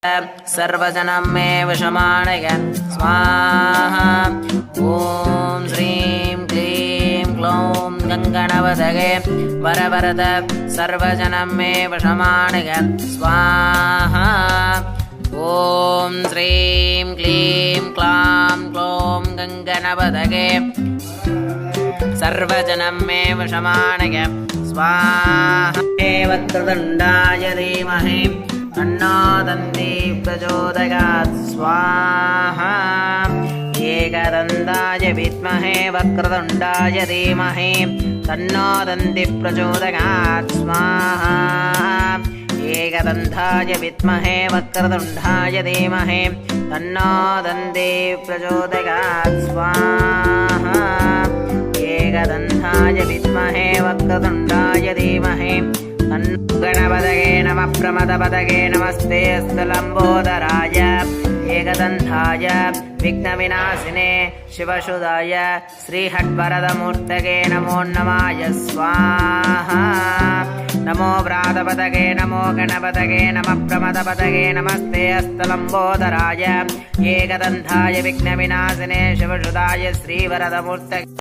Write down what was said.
सर्वजनं मे वशमानय स्वाहा। ॐ श्रीं क्लीं क्लौं गङ्गणपतये वरवरद सर्वजनं मे वशमानय स्वाहा। ॐ श्रीं क्लीं क्लां क्लौं गङ्गणपतये सर्वजनं मे वशमानय स्वाहा। वक्रतुण्डाय धीमहि तन्नो दन्ती प्रचोदयात् स्वाहा। एकदन्ताय विद्महे वक्रतुण्डाय धीमहि तन्नो दन्ती प्रचोदयात् स्वाहा। एकदन्ताय विद्महे वक्रतुण्डाय धीमहि तन्नो दन्ती प्रचोदयात् स्वाहा। एकदन्ताय विद्महे वक्रतुण्डाय धीमहि गणपतये नमः प्रमदपतये नमस्ते स्थलम्बोदराय एकदन्ताय विघ्नविनाशिने शिवसुदाय श्रीहट्वरदमूर्तये नमो नमाय स्वाहा। नमो व्रातपतये नमो गणपतये नमः प्रमदपतये नमस्ते स्थलम्बोदराय एकदन्ताय विघ्नविनाशिने शिवसुदाय श्रीवरदमूर्तये